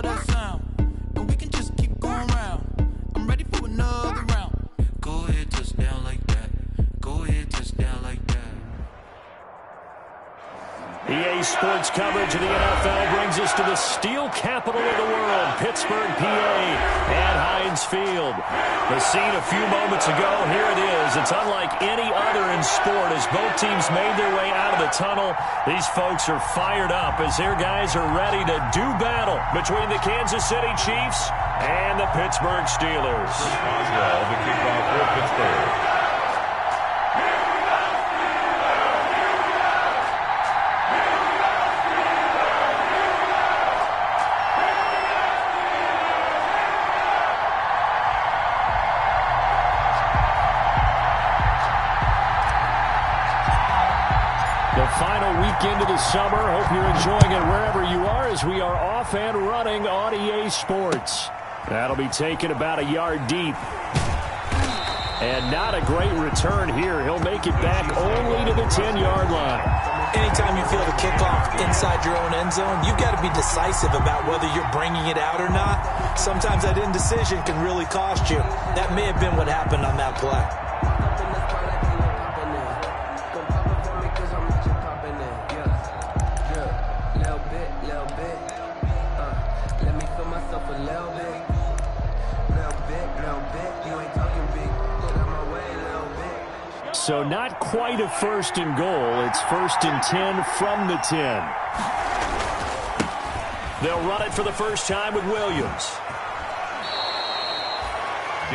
love that sound. And we can just keep going round. I'm ready for another round. Go ahead, touchdown like that. Go ahead, touchdown like that. EA Sports coverage of the NFL brings us to the steel capital of the world, Pittsburgh, PA, at Heinz Field. The scene a few moments ago, here it is. It's unlike any other in sport as both teams made their way out of the tunnel. These folks are fired up as their guys are ready to do battle between the Kansas City Chiefs and the Pittsburgh Steelers. Oswald to kick off for Pittsburgh. Final weekend of the summer. Hope you're enjoying it wherever you are as we are off and running on EA Sports. That'll be taken about a yard deep. And not a great return here. He'll make it back only to the 10-yard line. Anytime you feel the kickoff inside your own end zone, you've got to be decisive about whether you're bringing it out or not. Sometimes that indecision can really cost you. That may have been what happened on that play. So not quite a first and goal. It's first and 10 from the 10. They'll run it for the first time with Williams.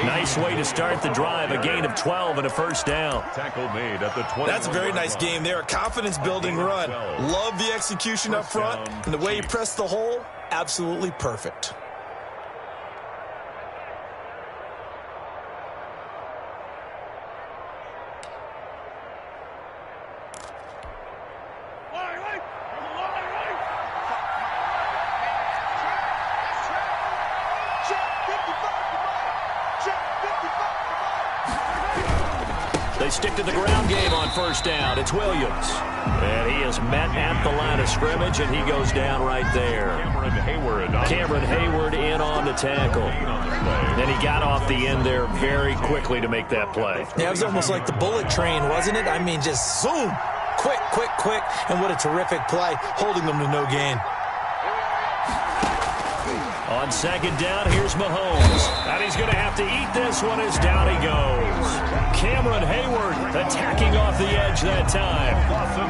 Nice way to start the drive. A gain of 12 and a first down. Tackle made at the 20. That's a very nice game there. A confidence-building run. Love the execution up front. And the way he pressed the hole, absolutely perfect. They stick to the ground game on first down. It's Williams. And he is met at the line of scrimmage, and he goes down right there. Cameron Hayward in on the tackle. And he got off the end there very quickly to make that play. Yeah, it was almost like the bullet train, wasn't it? I mean, just zoom. Quick, quick, quick. And what a terrific play, holding them to no gain. On second down, here's Mahomes. And he's going to have to eat this one as down he goes. Cameron Hayward attacking off the edge that time.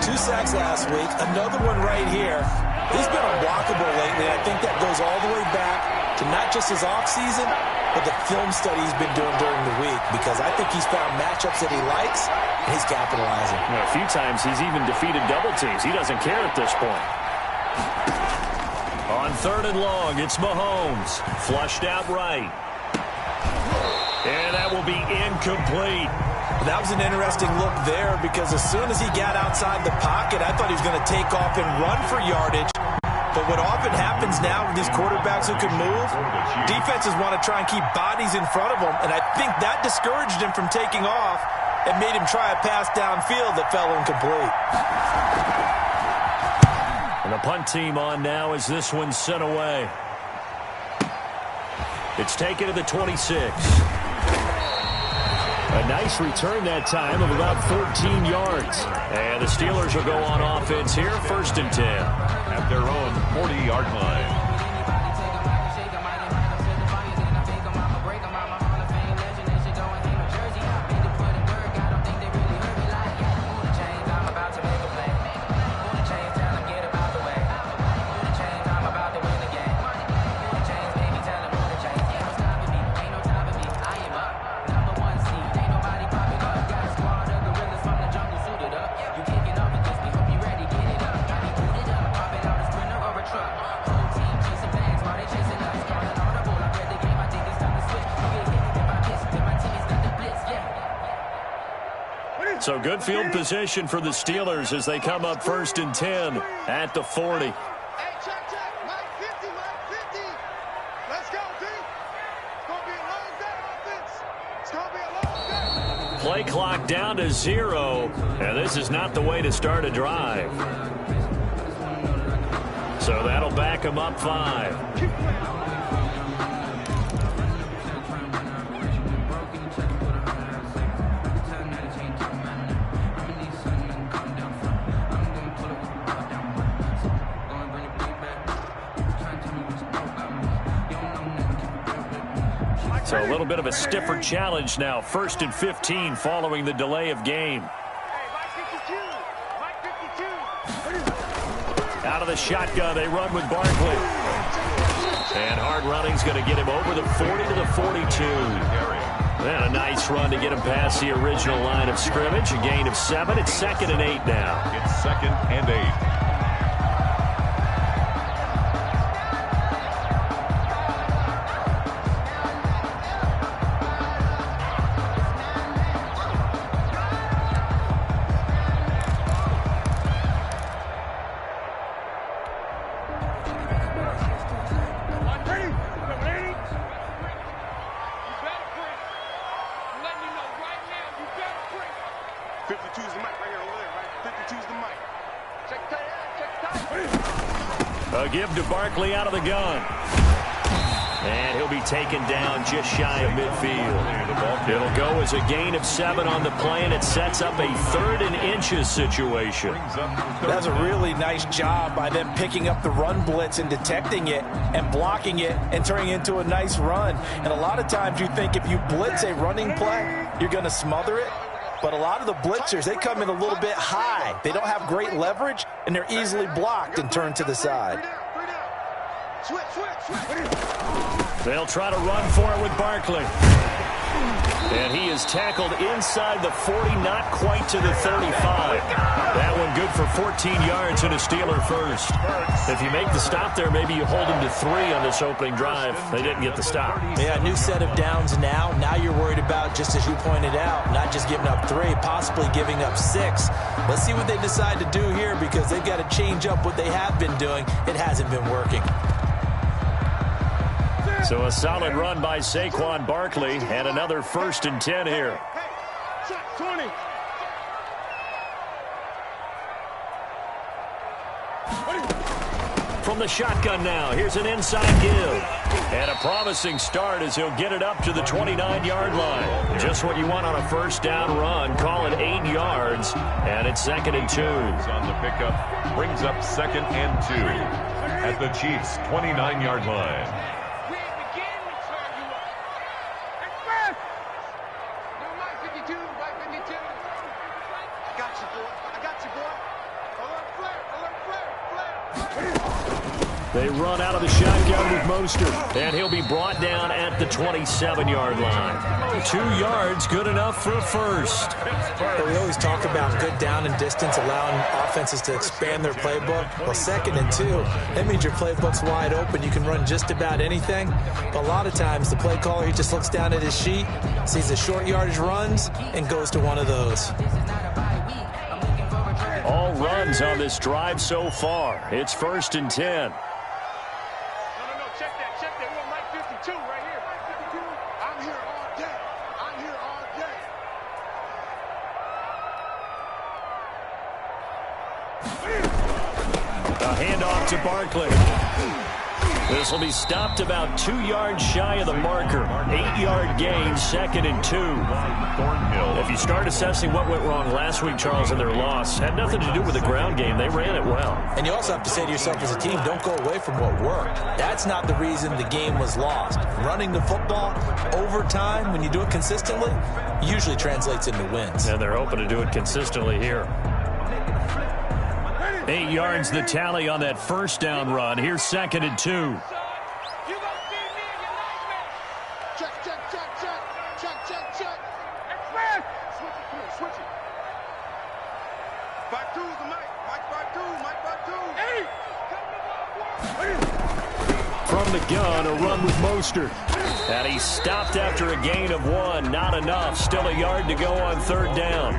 2 sacks last week, another one right here. He's been unblockable lately. I think that goes all the way back to not just his offseason, but the film study he's been doing during the week, because I think he's found matchups that he likes, and he's capitalizing. A few times he's even defeated double teams. He doesn't care at this point. On third and long, it's Mahomes. Flushed out right. And that will be incomplete. That was an interesting look there, because as soon as he got outside the pocket, I thought he was going to take off and run for yardage. But what often happens now with these quarterbacks who can move, defenses want to try and keep bodies in front of them, and I think that discouraged him from taking off and made him try a pass downfield that fell incomplete. And the punt team on now as this one's sent away. It's taken to the 26. A nice return that time of about 14 yards. And the Steelers will go on offense here, first and 10. At their own 40-yard line. So good field position for the Steelers as they come up first and 10 at the 40. Play clock down to 0, and this is not the way to start a drive. So that'll back him up 5. So a little bit of a stiffer challenge now. 1st and 15 following the delay of game. Out of the shotgun, they run with Barkley. And hard running's going to get him over the 40 to the 42. And a nice run to get him past the original line of scrimmage. A gain of 7. It's 2nd and 8 now. It's 2nd and 8. A give to Barkley out of the gun. And he'll be taken down just shy of midfield. It'll go as a gain of 7 on the play, and it sets up a 3rd and inches situation. That's a really nice job by them picking up the run blitz and detecting it and blocking it and turning it into a nice run. And a lot of times you think if you blitz a running play, you're going to smother it. But a lot of the blitzers, they come in a little bit high. They don't have great leverage, and they're easily blocked and turned to the side. They'll try to run for it with Barkley. And he is tackled inside the 40, not quite to the 35. That one good for 14 yards and a Steeler first. If you make the stop there, maybe you hold him to 3 on this opening drive. They didn't get the stop. Yeah, new set of downs now. Now you're worried about, just as you pointed out, not just giving up 3, possibly giving up 6. Let's see what they decide to do here, because they've got to change up what they have been doing. It hasn't been working. So a solid run by Saquon Barkley, and another 1st and 10 here. From the shotgun now, here's an inside give. And a promising start as he'll get it up to the 29-yard line. Just what you want on a 1st down run. Call it 8 yards, and it's 2nd and 2. On the pickup, brings up 2nd and 2 at the Chiefs' 29-yard line. They run out of the shotgun with Mostert, and he'll be brought down at the 27-yard line. 2 yards, good enough for a first. But we always talk about good down and distance, allowing offenses to expand their playbook. Well, 2nd and 2, that means your playbook's wide open. You can run just about anything. But a lot of times, the play caller, he just looks down at his sheet, sees the short yardage runs, and goes to one of those. All runs on this drive so far. It's 1st and 10. A handoff to Barkley. This will be stopped about 2 yards shy of the marker. 8-yard gain, 2nd and 2. If you start assessing what went wrong last week, Charles, in their loss, had nothing to do with the ground game. They ran it well. And you also have to say to yourself as a team, don't go away from what worked. That's not the reason the game was lost. Running the football over time, when you do it consistently, usually translates into wins. And they're hoping to do it consistently here. 8 yards the tally on that 1st down run. Here's 2nd and 2. From the gun, a run with Mostert. And he stopped after a gain of 1. Not enough. Still a yard to go on 3rd down.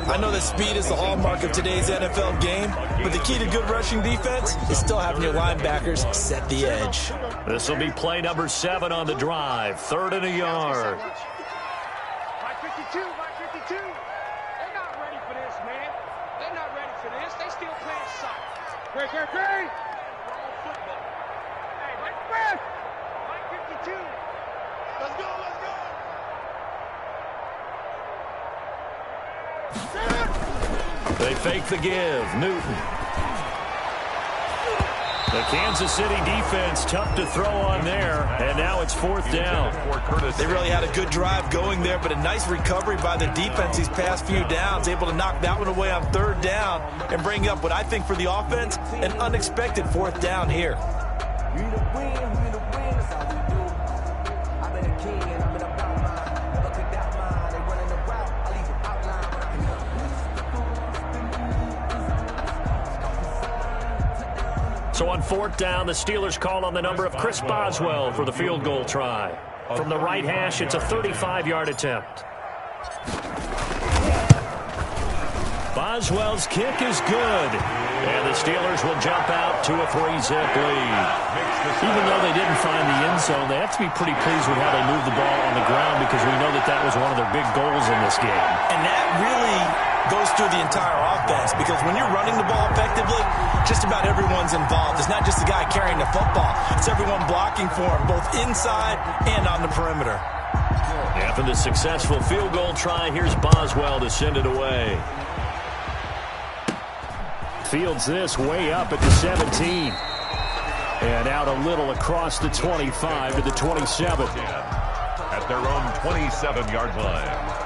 I know that speed is the hallmark of today's NFL game, but the key to good rushing defense is still having your linebackers set the edge. This will be play number 7 on the drive. 3rd and a yard. Mike 52, Mike 52. They're not ready for this, man. They're not ready for this. They still playing soft. Great. Hey, Mike Smith. Mike 52. Let's go. They fake the give. Newton. The Kansas City defense tough to throw on there, and now it's 4th down. They really had a good drive going there, but a nice recovery by the defense these past few downs, able to knock that one away on 3rd down and bring up what I think for the offense, an unexpected 4th down here. So on 4th down, the Steelers call on the number of Chris Boswell for the field goal try. From the right hash, it's a 35-yard attempt. Boswell's kick is good. And the Steelers will jump out to a 3-zip lead. Even though they didn't find the end zone, they have to be pretty pleased with how they moved the ball on the ground because we know that was one of their big goals in this game. And that really goes through the entire offense because when you're running the ball effectively, just about everyone's involved. It's not just the guy carrying the football. It's everyone blocking for him, both inside and on the perimeter. After the successful field goal try, here's Boswell to send it away. Fields this way up at the 17. And out a little across the 25 to the 27. At their own 27-yard line.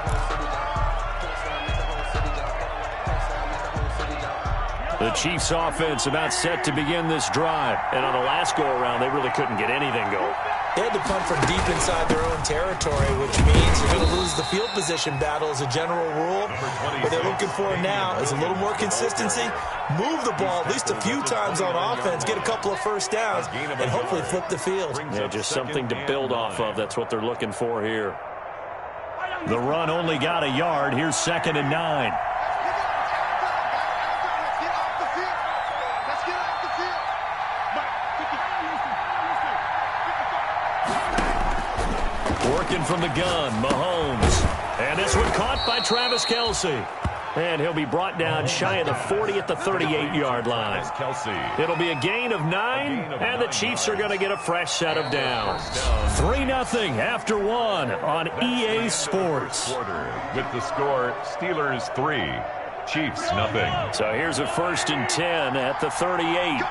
The Chiefs offense about set to begin this drive. And on the last go-around, they really couldn't get anything going. They had to punt from deep inside their own territory, which means you're going to lose the field position battle as a general rule. What they're looking for now is a little more consistency, move the ball at least a few times on offense, get a couple of first downs, and hopefully flip the field. Yeah, just something to build off of. That's what they're looking for here. The run only got a yard. Here's 2nd and 9. Working from the gun, Mahomes. And this one caught by Travis Kelce. And he'll be brought down shy of the 40 at the 38-yard line. It'll be a gain of 9, and the Chiefs are going to get a fresh set of downs. 3-0 after 1 on EA Sports. With the score, Steelers 3, Chiefs 0. So here's a 1st and 10 at the 38.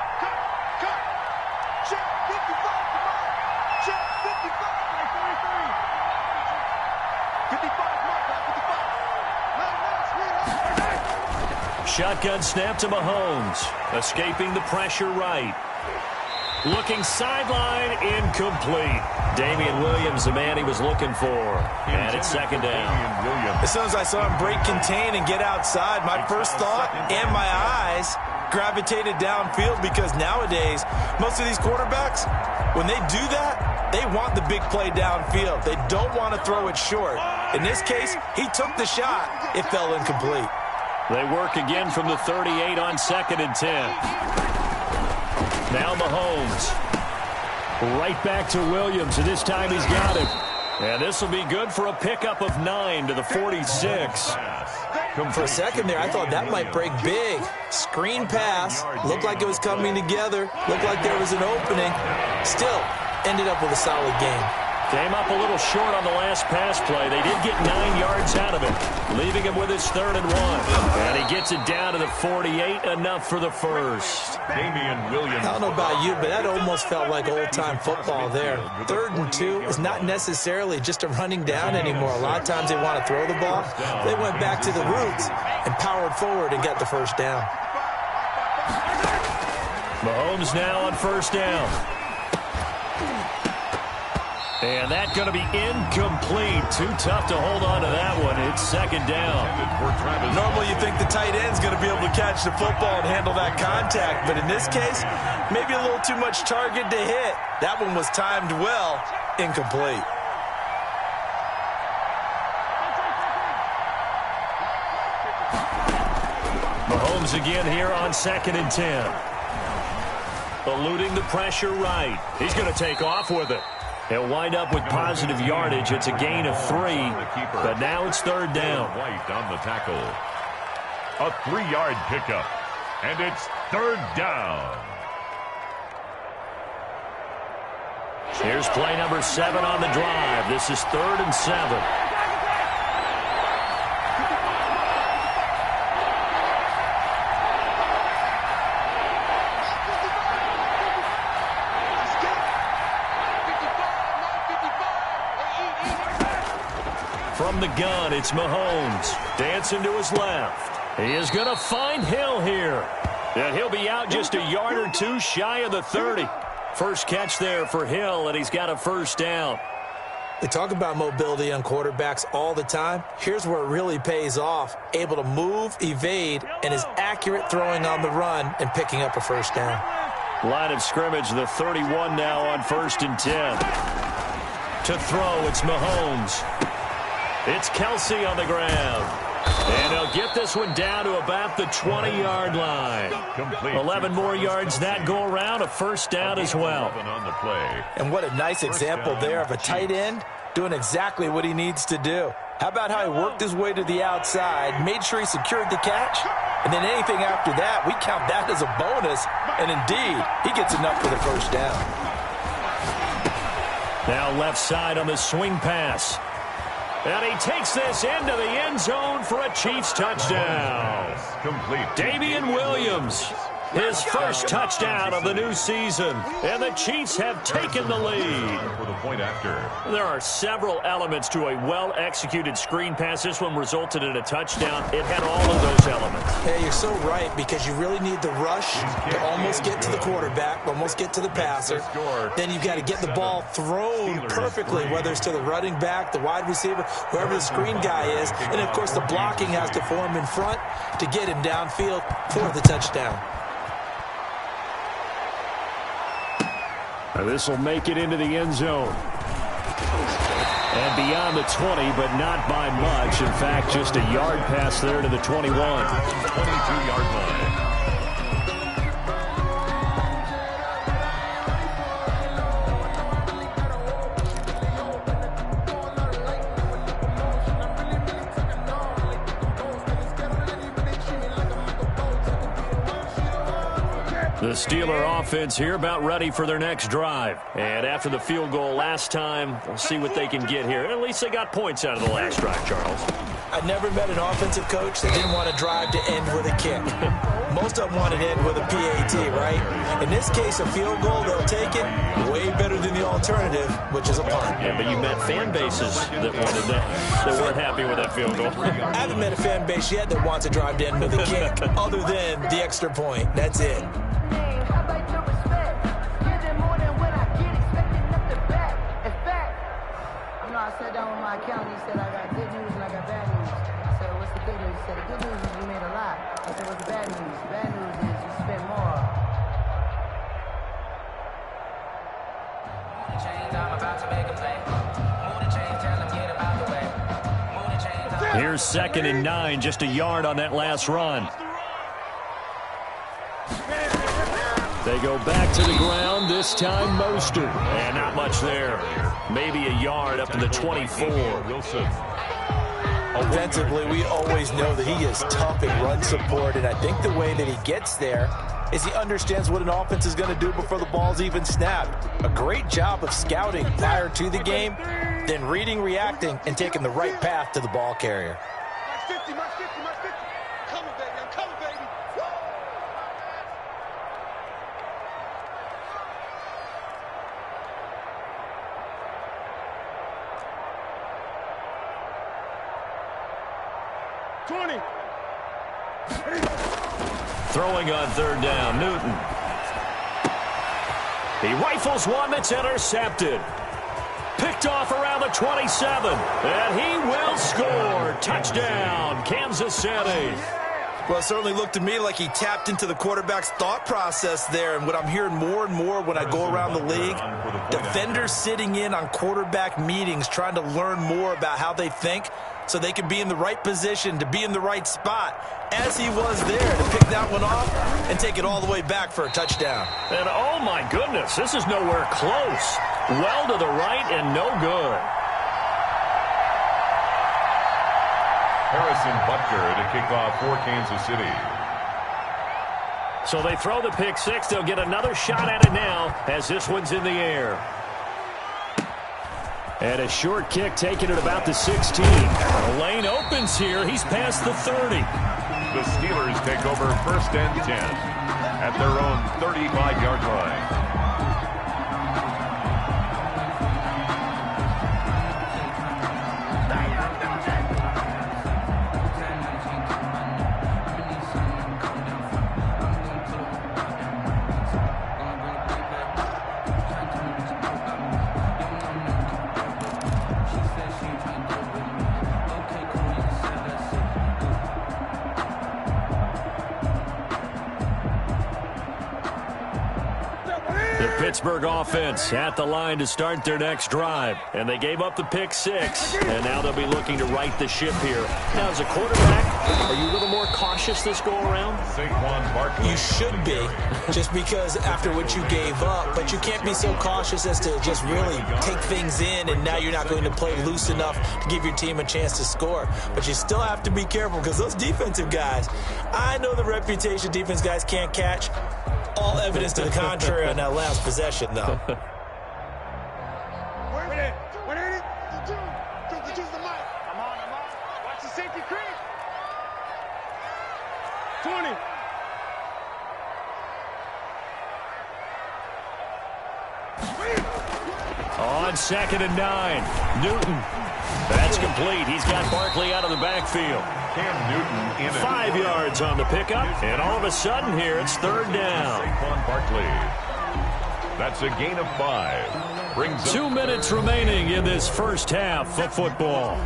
Shotgun snap to Mahomes. Escaping the pressure right. Looking sideline, incomplete. Damian Williams, the man he was looking for. And it's 2nd down. As soon as I saw him break contain and get outside, my first thought and my eyes gravitated downfield because nowadays, most of these quarterbacks, when they do that, they want the big play downfield. They don't want to throw it short. In this case, he took the shot. It fell incomplete. They work again from the 38 on 2nd and 10. Now Mahomes. Right back to Williams, and this time he's got it. And this will be good for a pickup of 9 to the 46. For a second there, I thought that might break big. Screen pass. Looked like it was coming together. Looked like there was an opening. Still, ended up with a solid game. Came up a little short on the last pass play. They did get 9 yards out of it, leaving him with his 3rd and 1. And he gets it down to the 48, enough for the first. Damian Williams. I don't know about you, but that almost felt like old-time football there. 3rd and 2 is not necessarily just a running down anymore. A lot of times they want to throw the ball. They went back to the roots and powered forward and got the first down. Mahomes now on 1st down. And that's going to be incomplete. Too tough to hold on to that one. It's 2nd down. Normally you think the tight end's going to be able to catch the football and handle that contact. But in this case, maybe a little too much target to hit. That one was timed well. Incomplete. Mahomes again here on 2nd and 10. Eluding the pressure right. He's going to take off with it. He'll wind up with positive yardage. It's a gain of 3, but now it's 3rd down. White on the tackle. A 3-yard pickup. And it's third down. Here's play number 7 on the drive. This is 3rd and 7. From the gun, it's Mahomes. Dancing to his left. He is going to find Hill here. And he'll be out just a yard or two shy of the 30. First catch there for Hill, and he's got a first down. We talk about mobility on quarterbacks all the time. Here's where it really pays off. Able to move, evade, and is accurate throwing on the run and picking up a first down. Line of scrimmage, the 31 now on 1st and 10. To throw, it's Mahomes. It's Kelsey on the ground. And he'll get this one down to about the 20-yard line. 11 more yards that go around, a first down as well. And what a nice example there of a tight end doing exactly what he needs to do. How about how he worked his way to the outside, made sure he secured the catch, and then anything after that, we count that as a bonus. And indeed, he gets enough for the first down. Now left side on the swing pass. And he takes this into the end zone for a Chiefs touchdown. Complete. Damian Williams, his first touchdown of the new season. And the Chiefs have taken the lead. For the point after. There are several elements to a well-executed screen pass. This one resulted in a touchdown. It had all of those elements. Hey, you're so right, because you really need the rush to almost get to the quarterback, almost get to the passer. Then you've got to get the ball thrown perfectly, whether it's to the running back, the wide receiver, whoever the screen guy is. And, of course, the blocking has to form in front to get him downfield for the touchdown. This will make it into the end zone. And beyond the 20, but not by much. In fact, just a yard pass there to the 21. 22-yard line. The Steeler offense here about ready for their next drive. And after the field goal last time, we'll see what they can get here. At least they got points out of the last drive, Charles. I never met an offensive coach that didn't want to drive to end with a kick. Most of them want to end with a PAT, right? In this case, a field goal, they'll take it. Way better than the alternative, which is a punt. Yeah, but you met fan bases that wanted that. They weren't happy with that field goal. I haven't met a fan base yet that wants to drive to end with a kick, other than the extra point. That's it. I sat down with my accountant. He said, I got good news and I got bad news. I said, what's the good news? He said, the good news is you made a lot. I said, what's the bad news? The bad news is you spent more. Move the chains, I'm about to make a play. Move the chains, tell them get about the way. Move the chains. Here's 2nd and 9, just a yard on that last run. They go back to the ground, this time Mostert. And not much there. Maybe a yard up to the 24. Wilson. Offensively, we always know that he is tough in run support, and I think the way that he gets there is he understands what an offense is going to do before the ball's even snapped. A great job of scouting prior to the game, then reading, reacting, and taking the right path to the ball carrier. Mark 50, Mark 50, Mark 50. Coming, baby, I'm coming, baby. Woo! 20. Throwing on 3rd down, Newton. He rifles one that's intercepted. Picked off around the 27. And he will score. Touchdown, Kansas City. Well, it certainly looked to me like he tapped into the quarterback's thought process there. And what I'm hearing more and more when I go around the league, defenders sitting in on quarterback meetings trying to learn more about how they think so they can be in the right position to be in the right spot, as he was there to pick that one off and take it all the way back for a touchdown. And oh my goodness, this is nowhere close. Well to the right and no good. Harrison Butker to kick off for Kansas City. So they throw the pick six. They'll get another shot at it now as this one's in the air. And a short kick taken at about the 16. The lane opens here. He's past the 30. The Steelers take over 1st and 10 at their own 35-yard line. Pittsburgh offense at the line to start their next drive. And they gave up the pick six. And now they'll be looking to right the ship here. Now, as a quarterback, are you a little more cautious this go-around? You should be, just because after what you gave up. But you can't be so cautious as to just really take things in, and now you're not going to play loose enough to give your team a chance to score. But you still have to be careful because those defensive guys, I know the reputation defense guys can't catch. All evidence to the contrary on that last possession, though. Watch the safety creep. 20. On 2nd and 9, Newton. That's complete. He's got Barkley out of the backfield. Cam Newton in 5 yards on the pickup, and all of a sudden here it's 3rd down. Saquon Barkley. That's a gain of 5. Brings 2 minutes remaining in this first half of football.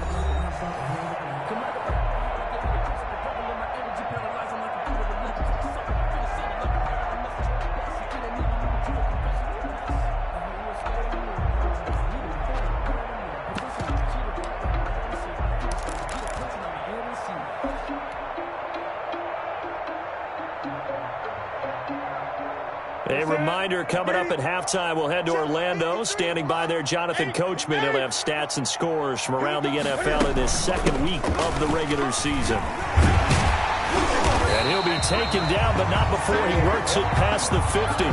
A reminder, coming up at halftime, we'll head to Orlando. Standing by there, Jonathan Coachman. He'll have stats and scores from around the NFL in his 2nd week of the regular season. And he'll be taken down, but not before he works it past the 50.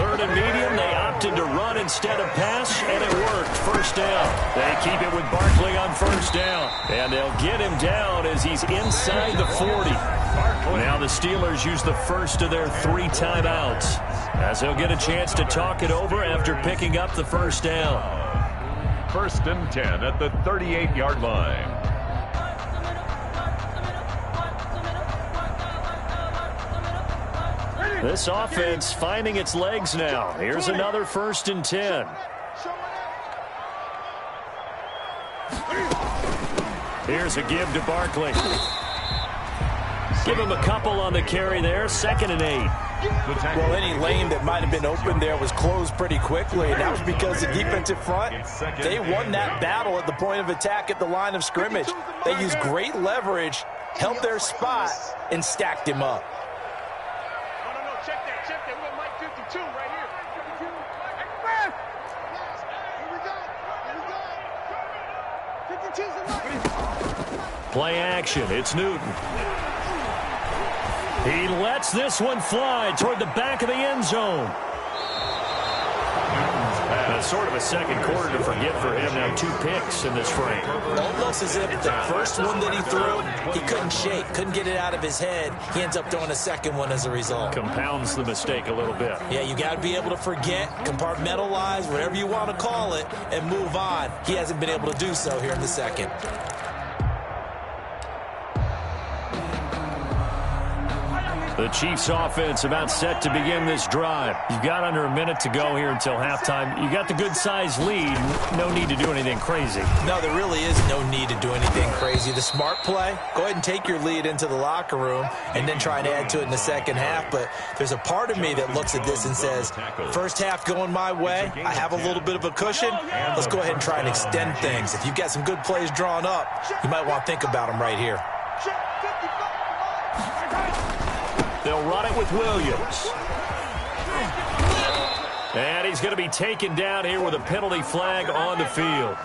3rd and medium, they opted to run instead of pass, and it worked. 1st down. They keep it with Barkley on 1st down. And they'll get him down as he's inside the 40. Now the Steelers use the first of their 3 timeouts, as they'll get a chance to talk it over after picking up the 1st down. 1st and 10 at the 38-yard line. This offense finding its legs now. Here's another 1st and 10. Here's a give to Barkley. Give him a couple on the carry there. 2nd and 8. Well, any lane that might have been open there was closed pretty quickly, and that was because the defensive front, they won that battle at the point of attack at the line of scrimmage. They used great leverage, held their spot, and stacked him up. No, check that. We got Mike 52 right here. Here we go. Play action. It's Newton. He lets this one fly toward the back of the end zone. That's sort of a 2nd quarter to forget for him. Now 2 picks in this frame. Almost as if the first one that he threw, he couldn't shake, couldn't get it out of his head. He ends up throwing a 2nd one as a result. Compounds the mistake a little bit. Yeah, you got to be able to forget, compartmentalize, whatever you want to call it, and move on. He hasn't been able to do so here in the 2nd. The Chiefs offense about set to begin this drive. You've got under a minute to go here until halftime. You got the good-sized lead. No need to do anything crazy. No, there really is no need to do anything crazy. The smart play, go ahead and take your lead into the locker room and then try and add to it in the 2nd half. But there's a part of me that looks at this and says, first half going my way, I have a little bit of a cushion. Let's go ahead and try and extend things. If you've got some good plays drawn up, you might want to think about them right here. They'll run it with Williams. And he's going to be taken down here with a penalty flag on the field.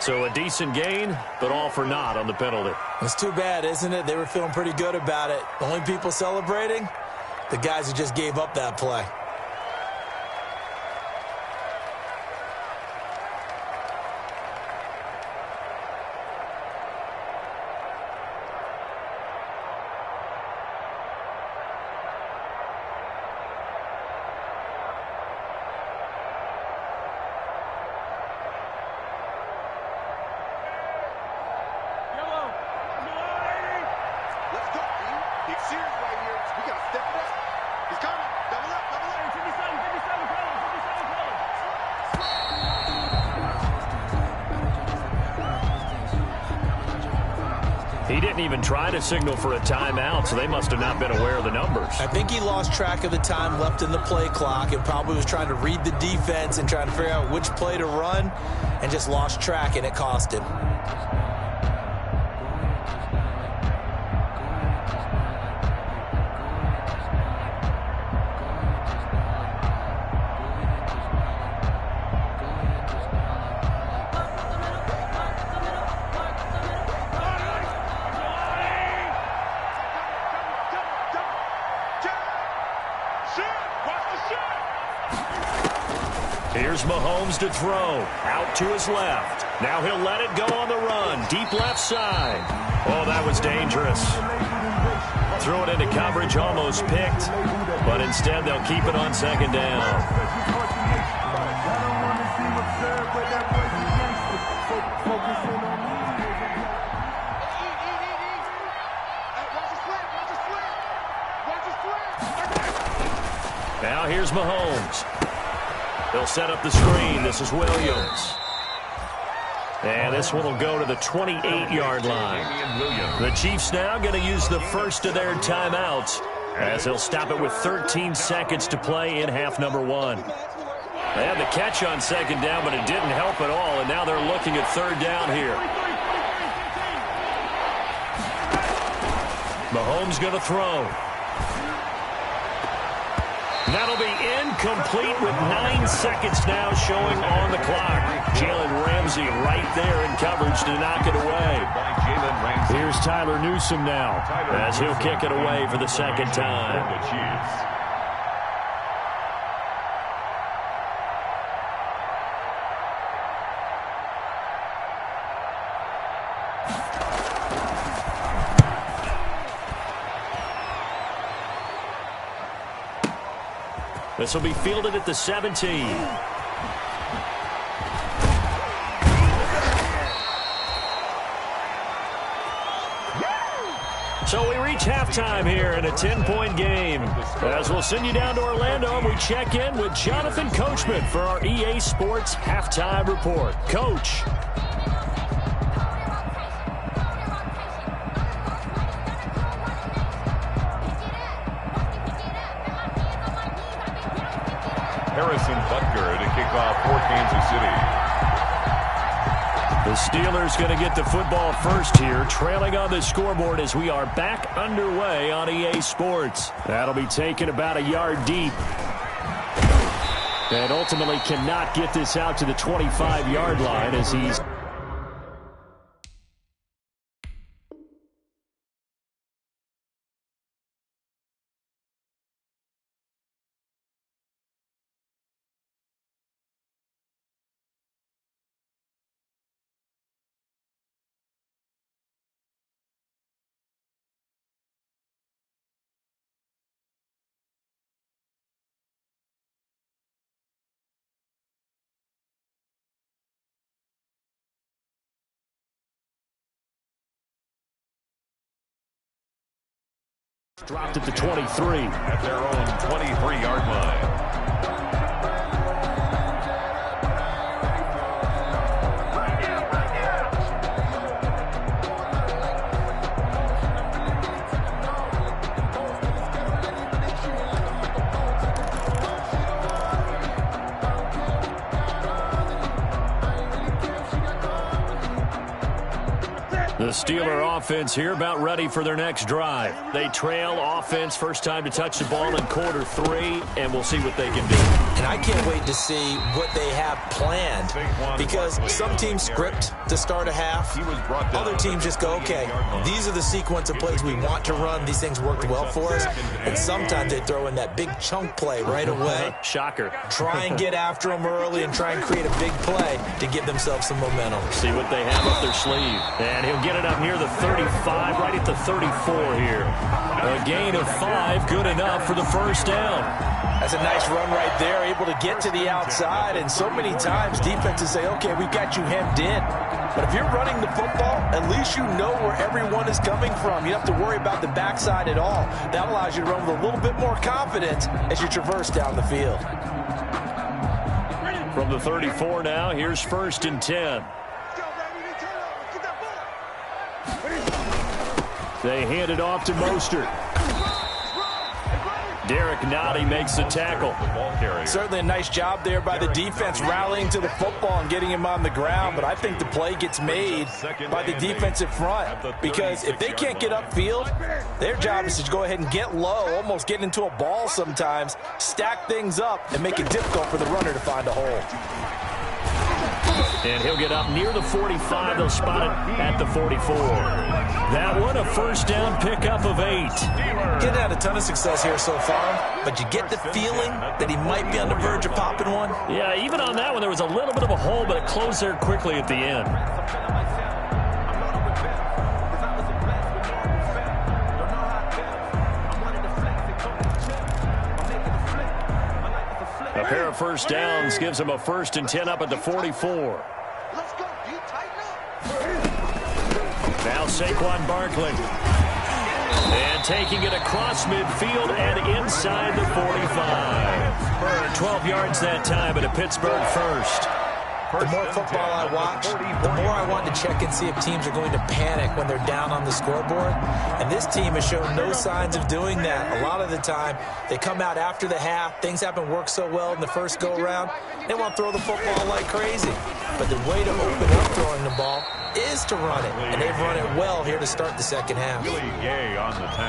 So a decent gain, but all for naught on the penalty. It's too bad, isn't it? They were feeling pretty good about it. The only people celebrating, the guys who just gave up that play. He didn't even try to signal for a timeout, so they must have not been aware of the numbers. I think he lost track of the time left in the play clock and probably was trying to read the defense and trying to figure out which play to run and just lost track, and it cost him. Here's Mahomes to throw. Out to his left. Now he'll let it go on the run. Deep left side. Oh, that was dangerous. Threw it into coverage, almost picked. But instead, they'll keep it on second down. Now here's Mahomes. They'll set up the screen. This is Williams. And this one will go to the 28-yard line. The Chiefs now going to use the first of their timeouts as they'll stop it with 13 seconds to play in half number one. They had the catch on second down, but it didn't help at all, and now they're looking at third down here. Mahomes going to throw. That'll be incomplete with 9 seconds now showing on the clock. Jalen Ramsey right there in coverage to knock it away. Here's Tyler Newsome now as he'll kick it away for the second time. This will be fielded at the 17. So we reach halftime here in a 10-point game. As we'll send you down to Orlando, and we check in with Jonathan Coachman for our EA Sports Halftime Report. Coach. Harrison Butker to kick off for Kansas City. The Steelers going to get the football first here, trailing on the scoreboard as we are back underway on EA Sports. That'll be taken about a yard deep. And ultimately cannot get this out to the 25-yard line as he's... dropped at the 23. At their own 23-yard line. The Steeler offense here about ready for their next drive. They trail offense, first time to touch the ball in quarter 3, and we'll see what they can do. and I can't wait to see what they have planned, because some teams script to start a half. Other teams just go, okay, these are the sequence of plays we want to run. These things worked well for us. And sometimes they throw in that big chunk play right away. Shocker. Try and get after them early and try and create a big play to give themselves some momentum. See what they have up their sleeve. And he'll get it up near the 35, right at the 34 here. A gain of 5, good enough for the first down. That's a nice run right there, able to get to the outside. And so many times defenses say, okay, we've got you hemmed in. But if you're running the football, at least you know where everyone is coming from. You don't have to worry about the backside at all. That allows you to run with a little bit more confidence as you traverse down the field. From the 34 now, here's 1st and 10. They hand it off to Mostert. Derek Nottie makes the tackle. Certainly a nice job there by the defense rallying to the football and getting him on the ground, but I think the play gets made by the defensive front, because if they can't get upfield, their job is to go ahead and get low, almost get into a ball sometimes, stack things up, and make it difficult for the runner to find a hole. And he'll get up near the 45. They'll spot it at the 44. That one, a first down pickup of 8. Getting had a ton of success here so far, but you get the feeling that he might be on the verge of popping one. Yeah, even on that one, there was a little bit of a hole, but it closed there quickly at the end. A pair of first downs gives him a 1st and 10 up at the 44. Let's go. You tighten up. Now Saquon Barkley. And taking it across midfield and inside the 45. 12 yards that time at a Pittsburgh first. The more football I watch, the more I want to check and see if teams are going to panic when they're down on the scoreboard. And this team has shown no signs of doing that. A lot of the time, they come out after the half. Things haven't worked so well in the first go-around. They want to throw the football like crazy. But the way to open up throwing the ball is to run it. And they've run it well here to start the second half.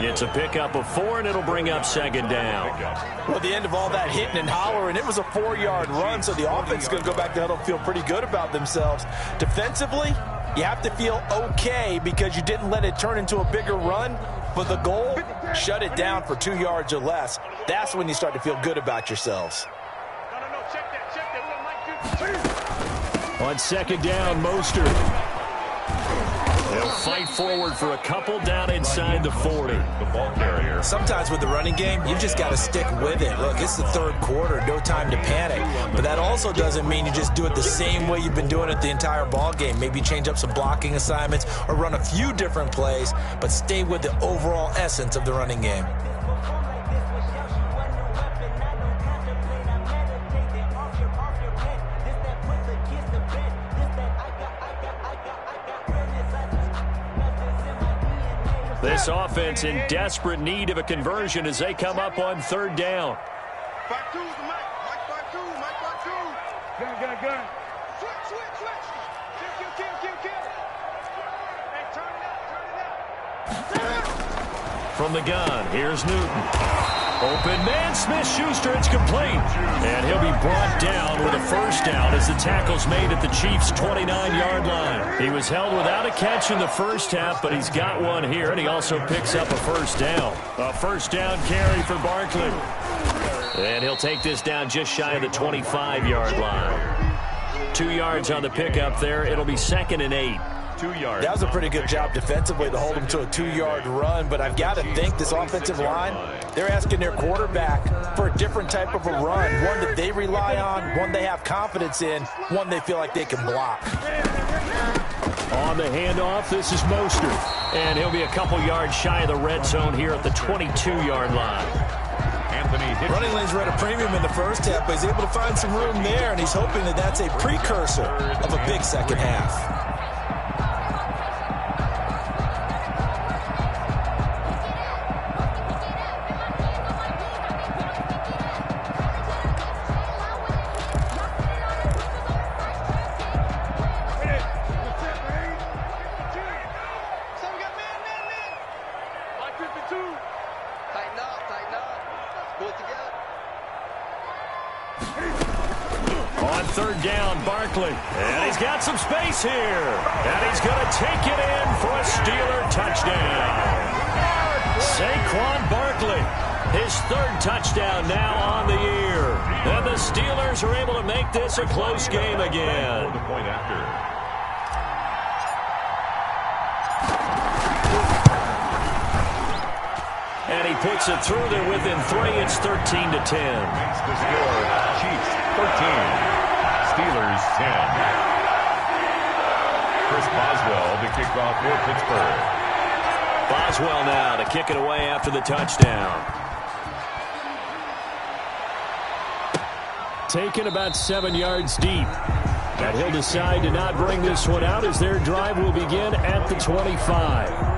It's a pickup of 4, and it'll bring up 2nd down. Well, at the end of all that hitting and hollering, it was a 4-yard run, so the offense is going to go back to huddle and feel pretty good about themselves. Defensively, you have to feel okay because you didn't let it turn into a bigger run. But the goal, shut it down for 2 yards or less. That's when you start to feel good about yourselves. No, check that. On 2nd down, Mostert. They'll fight forward for a couple down inside the 40. The ball carrier. Sometimes with the running game, you just got to stick with it. Look, it's the 3rd quarter, no time to panic. But that also doesn't mean you just do it the same way you've been doing it the entire ball game. Maybe change up some blocking assignments or run a few different plays, but stay with the overall essence of the running game. This offense in desperate need of a conversion as they come up on 3rd down. 5-2's the Mike. Mike 5-2. Gun. Switch. Kill. Hey, turn it up. From the gun, here's Newton. Open man, Smith-Schuster, it's complete. And he'll be brought down with a first down as the tackle's made at the Chiefs' 29-yard line. He was held without a catch in the first half, but he's got one here, and he also picks up a first down. A first down carry for Barkley. And he'll take this down just shy of the 25-yard line. 2 yards on the pickup there. It'll be 2nd and 8. 2 yards. That was a pretty good job defensively to hold him to a 2-yard run, but I've got to think this offensive line, they're asking their quarterback for a different type of a run, one that they rely on, one they have confidence in, one they feel like they can block. On the handoff, this is Mostert, and he'll be a couple yards shy of the red zone here at the 22-yard line. Running lanes were at a premium in the first half, but he's able to find some room there, and he's hoping that that's a precursor of a big second half. Tighten up. Pull it together. third down, Barkley. And he's got some space here. And he's going to take it in for a Steeler touchdown. Saquon Barkley, his third touchdown now on the year. And the Steelers are able to make this a close game again. The point after. And he puts it through there within 3. It's 13-10. Makes the score. Chiefs 13. Steelers 10. Chris Boswell to kick off for Pittsburgh. Boswell now to kick it away after the touchdown. Taken about 7 yards deep. And he'll decide to not bring this one out as their drive will begin at the 25.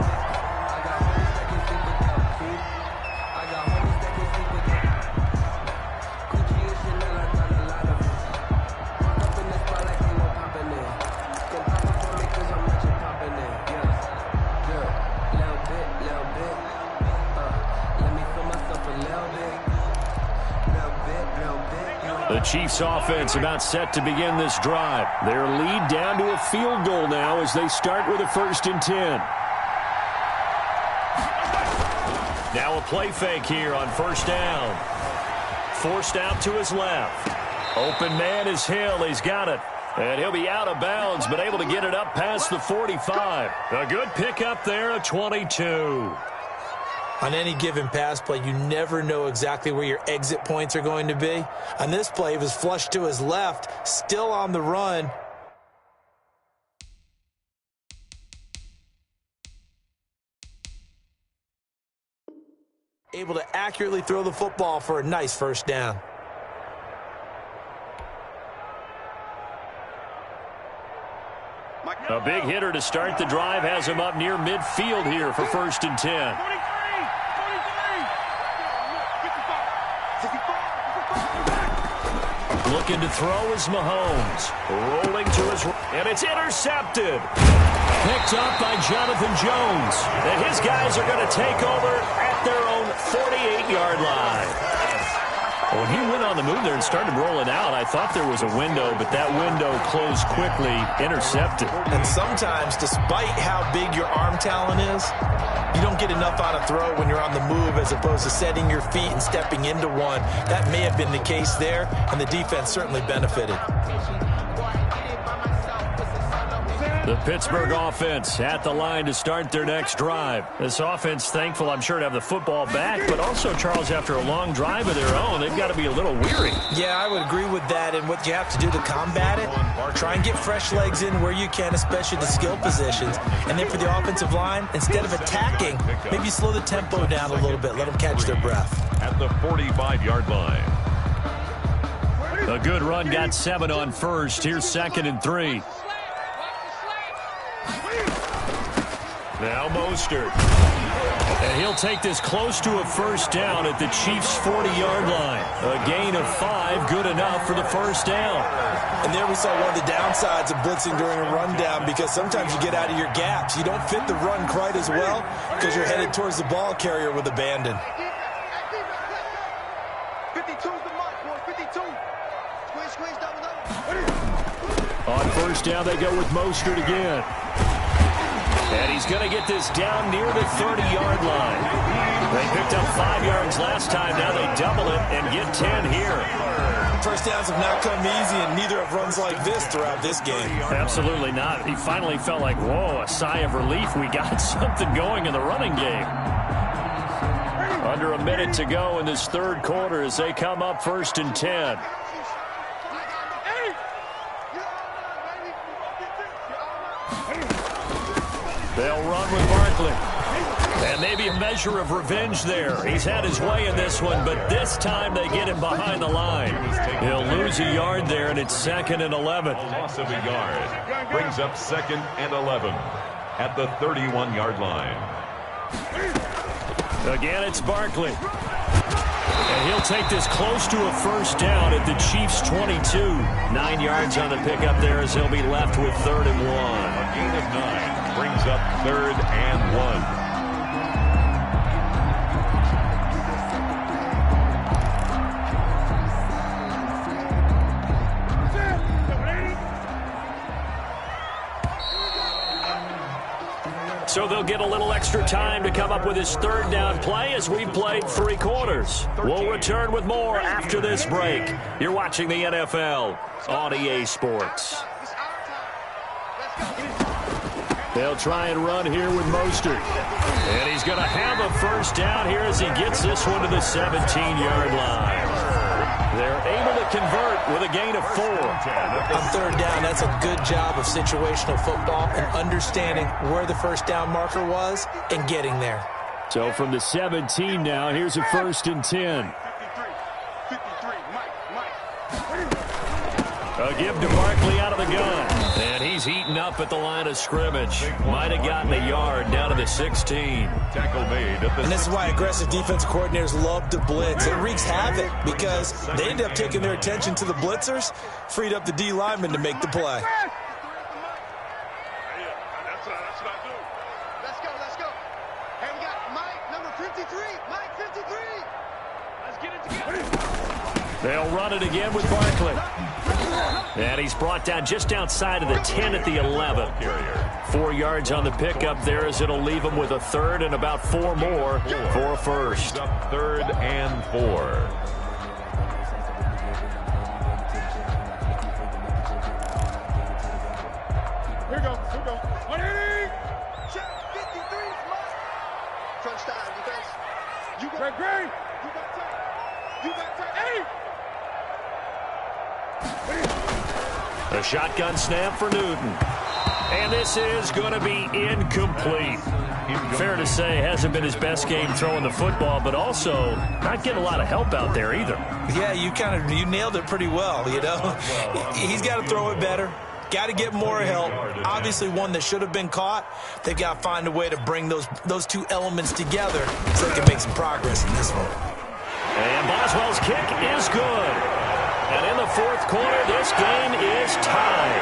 The Chiefs offense about set to begin this drive. Their lead down to a field goal now as they start with a 1st and 10. Now a play fake here on 1st down. Forced out to his left. Open man is Hill. He's got it. And he'll be out of bounds, but able to get it up past the 45. A good pickup there, a 22. On any given pass play, you never know exactly where your exit points are going to be. On this play, he was flushed to his left, still on the run. Able to accurately throw the football for a nice 1st down. A big hitter to start the drive has him up near midfield here for 1st and 10. Looking to throw is Mahomes. Rolling to his right, and it's intercepted. Picked up by Jonathan Jones. And his guys are going to take over at their own 48-yard line. When he went on the move there and started rolling out, I thought there was a window, but that window closed quickly, intercepted. And sometimes, despite how big your arm talent is, you don't get enough on a throw when you're on the move as opposed to setting your feet and stepping into one. That may have been the case there, and the defense certainly benefited. The Pittsburgh offense at the line to start their next drive. This offense thankful, I'm sure, to have the football back, but also, Charles, after a long drive of their own, they've got to be a little weary. Yeah, I would agree with that, and what you have to do to combat it, try and get fresh legs in where you can, especially the skill positions. And then for the offensive line, instead of attacking, maybe slow the tempo down a little bit, let them catch their breath. At the 45-yard line. A good run got 7 on 1st. Here's 2nd and 3. Now Mostert. And he'll take this close to a 1st down at the Chiefs' 40-yard line. A gain of 5, good enough for the 1st down. And there we saw one of the downsides of blitzing during a rundown, because sometimes you get out of your gaps. You don't fit the run quite as well because you're headed towards the ball carrier with abandon. 52's the mark, boy. 52. Squeeze, double. On 1st down, they go with Mostert again. And he's going to get this down near the 30-yard line. They picked up 5 yards last time. Now they double it and get 10 here. 1st downs have not come easy, and neither have runs like this throughout this game. Absolutely not. He finally felt like, whoa, a sigh of relief. We got something going in the running game. Under a minute to go in this 3rd quarter as they come up 1st and 10. They'll run with Barkley. And maybe a measure of revenge there. He's had his way in this one, but this time they get him behind the line. He'll lose a yard there, and it's 2nd and 11. A loss of a yard brings up 2nd and 11 at the 31-yard line. Again, it's Barkley. And he'll take this close to a 1st down at the Chiefs' 22. 9 yards on the pickup there as he'll be left with 3rd and 1. A gain of 9 brings up 3rd and 1. So they'll get a little extra time to come up with his third down play as we've played 3 quarters. We'll return with more after this break. You're watching the NFL on EA Sports. They'll try and run here with Mostert. And he's going to have a first down here as he gets this one to the 17-yard line. They're able to convert with a gain of 4. On third down, that's a good job of situational football and understanding where the first down marker was and getting there. So from the 17 now, here's a 1st and 10. A give to Barkley out of the gun. And he's heating up at the line of scrimmage. Might have gotten a yard down to the 16. Tackle made. And this is why aggressive defensive coordinators love to blitz. It wreaks havoc because they end up taking their attention to the blitzers, freed up the D lineman to make the play. Let's go. Hey, we got Mike, number 53. Mike, 53. Let's get it together. They'll run it again with Barkley. And he's brought down just outside of the 10 at the 11. 4 yards on the pickup there as it'll leave him with a third and about 4 more for a first. 3rd and 4. Here we go. Check 53. Crunch time, defense. You got great. You got time. Hey! A shotgun snap for Newton. And this is going to be incomplete. Fair to say, hasn't been his best game throwing the football, but also not getting a lot of help out there either. Yeah, you nailed it pretty well, you know. He's got to throw it better. Got to get more help. Obviously one that should have been caught. They've got to find a way to bring those 2 elements together so they can make some progress in this one. And Boswell's kick is good. And in the 4th quarter, this game is tied.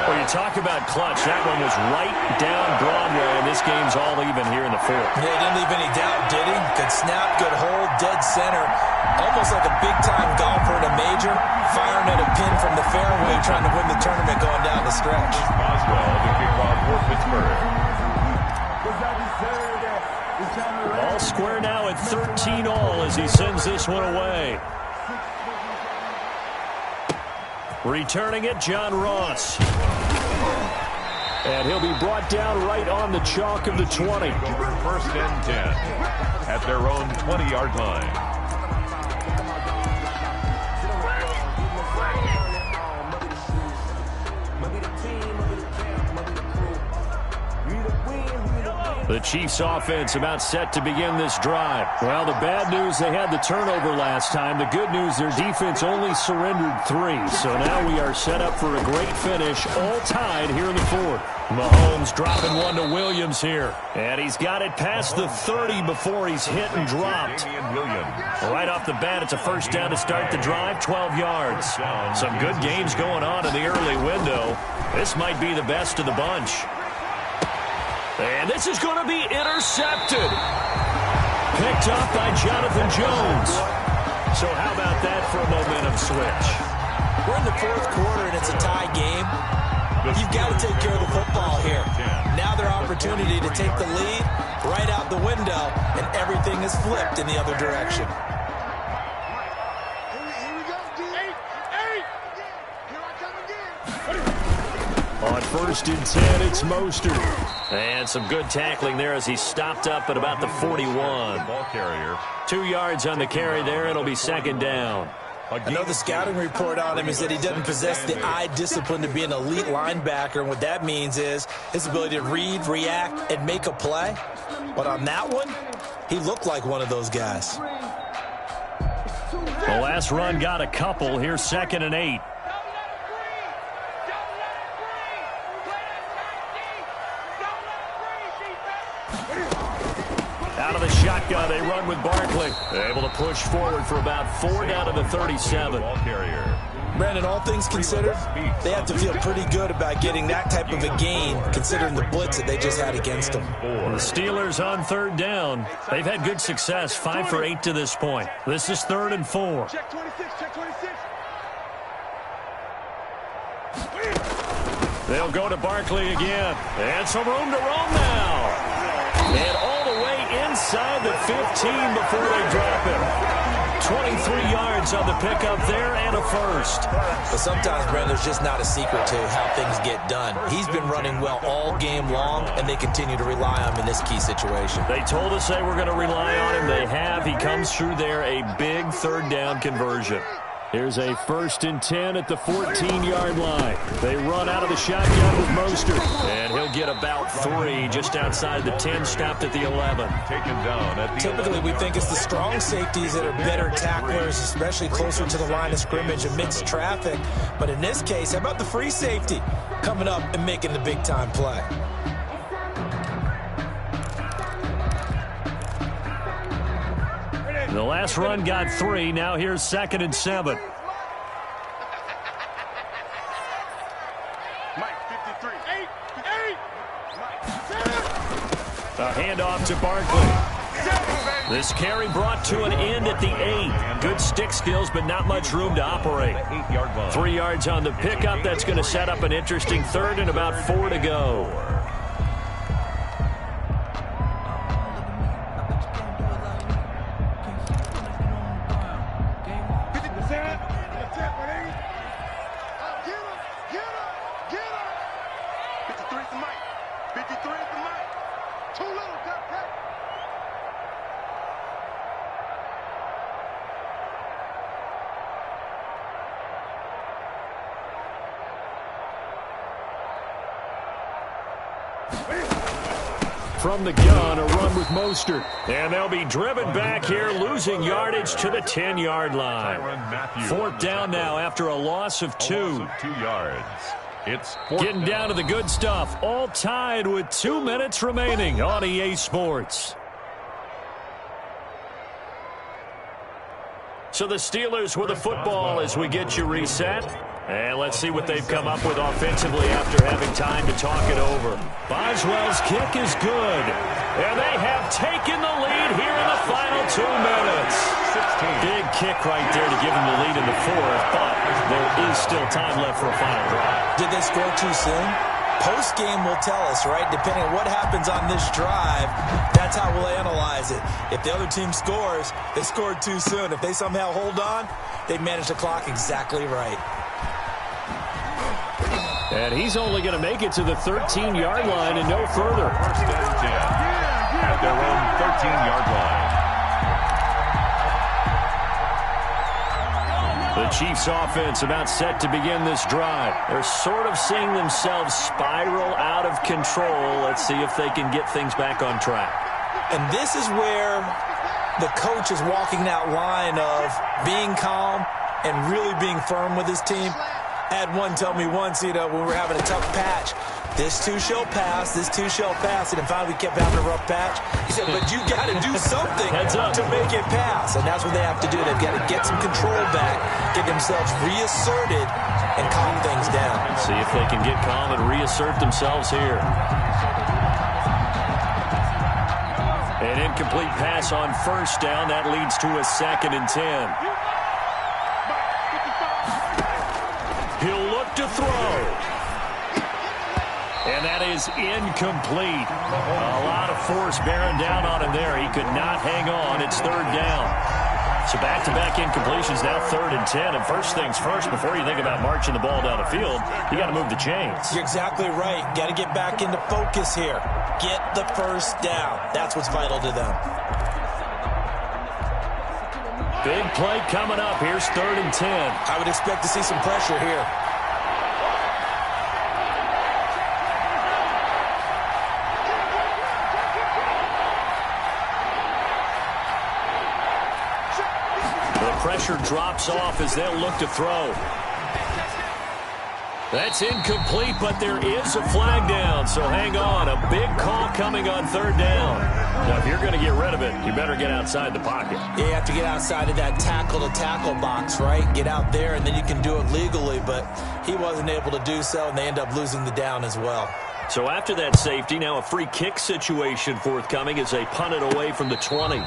Well, you talk about clutch. That one was right down Broadway, and this game's all even here in the 4th. Yeah, he didn't leave any doubt, did he? Good snap, good hold, dead center. Almost like a big-time golfer in a major, firing at a pin from the fairway, trying to win the tournament going down the stretch. Boswell, the kickoff for Pittsburgh. All square now at 13 all as he sends this one away. Returning it, John Ross. And he'll be brought down right on the chalk of the 20. 1st and 10 at their own 20-yard line. The Chiefs offense about set to begin this drive. Well, the bad news, they had the turnover last time. The good news, their defense only surrendered 3. So now we are set up for a great finish, all tied here in the 4th. Mahomes dropping one to Williams here. And he's got it past the 30 before he's hit and dropped. Right off the bat, it's a first down to start the drive, 12 yards. Some good games going on in the early window. This might be the best of the bunch. And this is going to be intercepted. Picked up by Jonathan Jones. So how about that for a momentum switch? We're in the 4th quarter, and it's a tie game. You've got to take care of the football here. Now their opportunity to take the lead right out the window, and everything is flipped in the other direction. Here we go, D. Hey! Here I come again. On 1st and 10, it's Mostert. And some good tackling there as he stopped up at about the 41. Ball carrier. 2 yards on the carry there. It'll be 2nd down. I know the scouting report on him is that he doesn't possess the eye discipline to be an elite linebacker, and what that means is his ability to read, react, and make a play. But on that one, he looked like one of those guys. The last run got a couple. Here's 2nd and 8. Out of the shotgun, they run with Barkley. They're able to push forward for about 4 down to the 37. Ball carrier. Brandon, all things considered, they have to feel pretty good about getting that type of a gain, considering the blitz that they just had against them. The Steelers on 3rd down. They've had good success, 5 for 8 to this point. This is 3rd and 4. Check 26, check 26. They'll go to Barkley again. And some room to roam now. And all the way inside the 15 before they drop him. 23 yards on the pickup there and a first. But sometimes, Brent, there's just not a secret to how things get done. He's been running well all game long, and they continue to rely on him in this key situation. They told us they were going to rely on him. They have. He comes through there, a big third down conversion. Here's a 1st and 10 at the 14-yard line. They run out of the shotgun with Mostert. And he'll get about 3 just outside the 10, stopped at the 11. Taken down at the Typically, 11. we think it's the strong safeties that are better tacklers, especially closer to the line of scrimmage amidst traffic. But in this case, how about the free safety coming up and making the big-time play? The last run got 3. Now here's 2nd and 7. A handoff to Barkley. This carry brought to an end at the 8. Good stick skills, but not much room to operate. 3 yards on the pickup. That's going to set up an interesting 3rd and about 4 to go. From the gun, a run with Mostert. And they'll be driven back here, losing yardage to the 10-yard line. 4th down now after a loss of 2. 2 yards. It's getting down to the good stuff. All tied with 2 minutes remaining on EA Sports. So the Steelers with the football as we get you reset. And let's see what they've come up with offensively after having time to talk it over. Boswell's kick is good. And they have taken the lead here in the final 2 minutes. 16. Big kick right there to give them the lead in the 4th, but there is still time left for a final drive. Did they score too soon? Post-game will tell us, right? Depending on what happens on this drive, that's how we'll analyze it. If the other team scores, they scored too soon. If they somehow hold on, they manage the clock exactly right. And he's only going to make it to the 13-yard line and no further. 1st and 10 at their own 13-yard line. The Chiefs offense about set to begin this drive. They're sort of seeing themselves spiral out of control. Let's see if they can get things back on track. And this is where the coach is walking that line of being calm and really being firm with his team. I had one tell me once, when we were having a tough patch, this too shall pass, this too shall pass. And then finally we kept having a rough patch. He said, but you got to do something to make it pass. And that's what they have to do. They've got to get some control back, get themselves reasserted, and calm things down. See if they can get calm and reassert themselves here. An incomplete pass on 1st down. That leads to a 2nd and 10. He'll look to throw. And that is incomplete. A lot of force bearing down on him there. He could not hang on. It's 3rd down. So back-to-back incompletions, now 3rd and 10. And first things first, before you think about marching the ball down the field, you got to move the chains. You're exactly right. Got to get back into focus here. Get the 1st down. That's what's vital to them. Big play coming up. Here's 3rd and 10. I would expect to see some pressure here. The pressure drops off as they'll look to throw. That's incomplete, but there is a flag down, so hang on. A big call coming on 3rd down. Now, if you're going to get rid of it, you better get outside the pocket. You have to get outside of that tackle-to-tackle box, right? Get out there, and then you can do it legally, but he wasn't able to do so, and they end up losing the down as well. So after that safety, now a free kick situation forthcoming as they punt it away from the 20.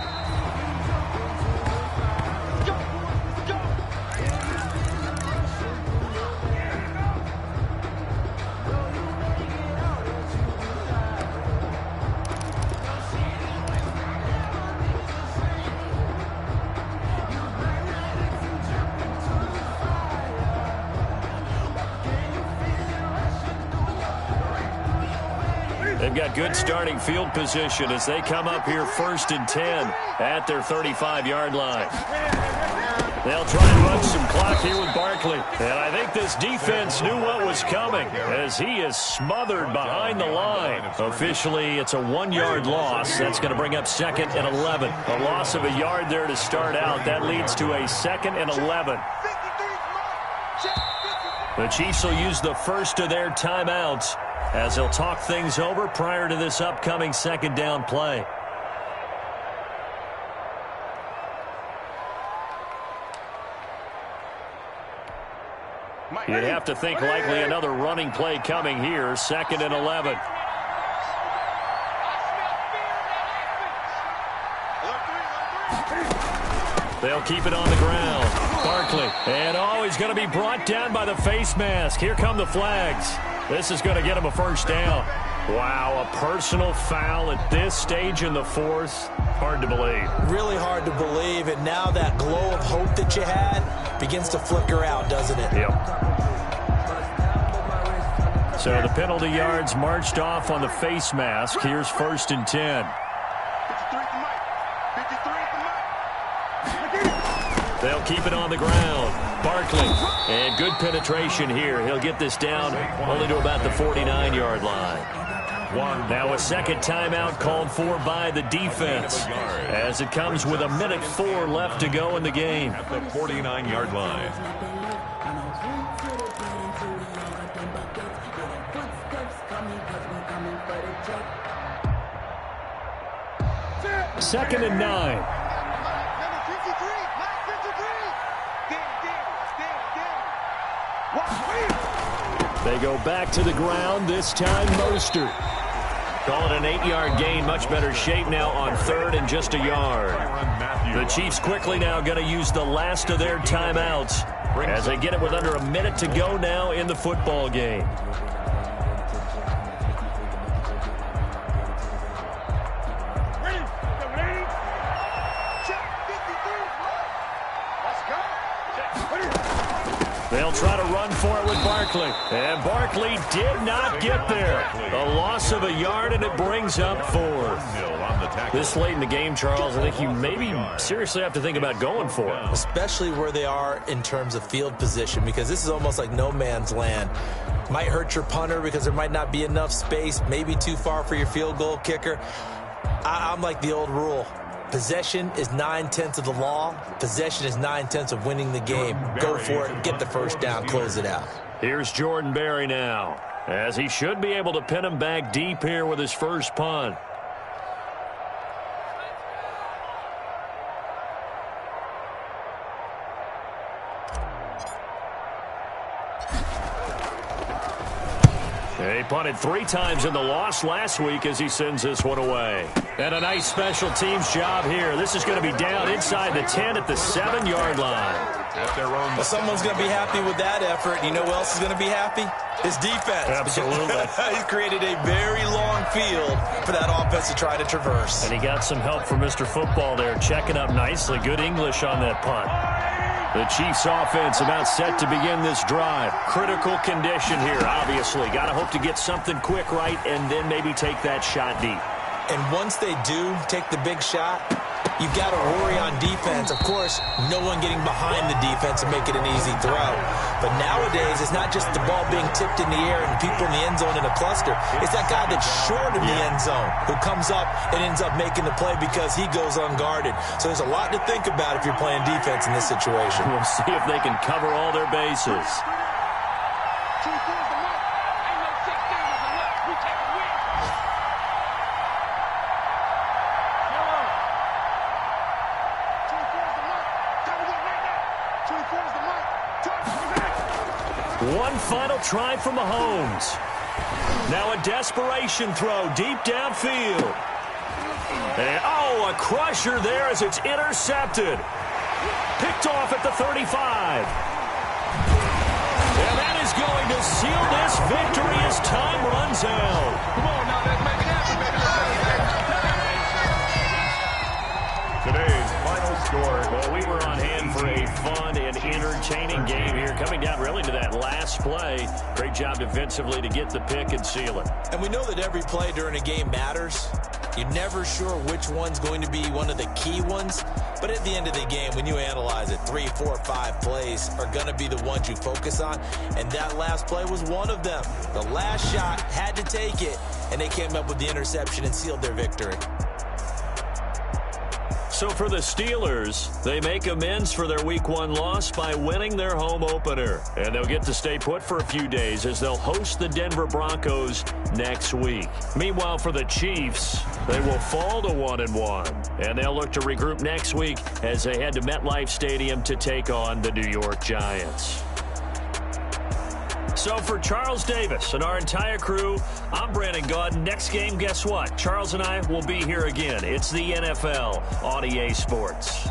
They've got good starting field position as they come up here 1st and 10 at their 35-yard line. They'll try and run some clock here with Barkley. And I think this defense knew what was coming as he is smothered behind the line. Officially, it's a 1-yard loss. That's going to bring up 2nd and 11. A loss of a yard there to start out. That leads to a 2nd and 11. The Chiefs will use the first of their timeouts as they'll talk things over prior to this upcoming 2nd down play. You'd have to think likely another running play coming here. 2nd and 11. They'll keep it on the ground. Barkley. And he's going to be brought down by the face mask. Here come the flags. This is going to get him a 1st down. Wow, a personal foul at this stage in the 4th. Hard to believe. Really hard to believe. And now that glow of hope that you had begins to flicker out, doesn't it? Yep. So the penalty yards marched off on the face mask. Here's 1st and 10. They'll keep it on the ground. Barkley. And good penetration here. He'll get this down only to about the 49-yard line. Now a 2nd timeout called for by the defense as it comes with 1:04 left to go in the game. At the 49-yard line. 2nd and 9. They go back to the ground, this time Mostert. Call it an 8-yard gain, much better shape now on 3rd and just a yard. The Chiefs quickly now going to use the last of their timeouts as they get it with under a minute to go now in the football game. They'll try to run for it with Barkley. And Barkley did not get there. A loss of a yard, and it brings up 4th. This late in the game, Charles, I think you maybe seriously have to think about going for it. Especially where they are in terms of field position, because this is almost like no man's land. Might hurt your punter because there might not be enough space, maybe too far for your field goal kicker. I'm like the old rule. Possession is 9/10 of the law. Possession is 9/10 of winning the game. Go for it. Get the 1st down. Close it out. Here's Jordan Berry now, as he should be able to pin him back deep here with his first punt. He punted 3 times in the loss last week as he sends this one away. And a nice special teams job here. This is going to be down inside the 10 at the 7-yard line. Well, someone's going to be happy with that effort. You know who else is going to be happy? His defense. Absolutely. He's created a very long field for that offense to try to traverse. And he got some help from Mr. Football there, checking up nicely. Good English on that punt. The Chiefs offense about set to begin this drive. Critical condition here, obviously. Got to hope to get something quick right and then maybe take that shot deep. And once they do take the big shot, you've got to worry on defense. Of course, no one getting behind the defense and make it an easy throw. But nowadays, it's not just the ball being tipped in the air and people in the end zone in a cluster. It's that guy that's short in the end zone who comes up and ends up making the play because he goes unguarded. So there's a lot to think about if you're playing defense in this situation. We'll see if they can cover all their bases. One final try from Mahomes. Now a desperation throw deep downfield. And, a crusher there as it's intercepted. Picked off at the 35. And that is going to seal this victory as time runs out. Come on now, let's make it happen, baby. Today's final score. Well, we were on hand for a fun and entertaining game here. Coming coming down really to that last play. Great job defensively to get the pick and seal it. And we know that every play during a game matters. You're never sure which one's going to be one of the key ones. But at the end of the game, when you analyze it, 3, 4, 5 plays are going to be the ones you focus on. And that last play was one of them. The last shot had to take it, and they came up with the interception and sealed their victory. So for the Steelers, they make amends for their Week 1 loss by winning their home opener. And they'll get to stay put for a few days as they'll host the Denver Broncos next week. Meanwhile, for the Chiefs, they will fall to 1-1. And they'll look to regroup next week as they head to MetLife Stadium to take on the New York Giants. So for Charles Davis and our entire crew, I'm Brandon Gaudin. Next game, guess what? Charles and I will be here again. It's the NFL on EA Sports.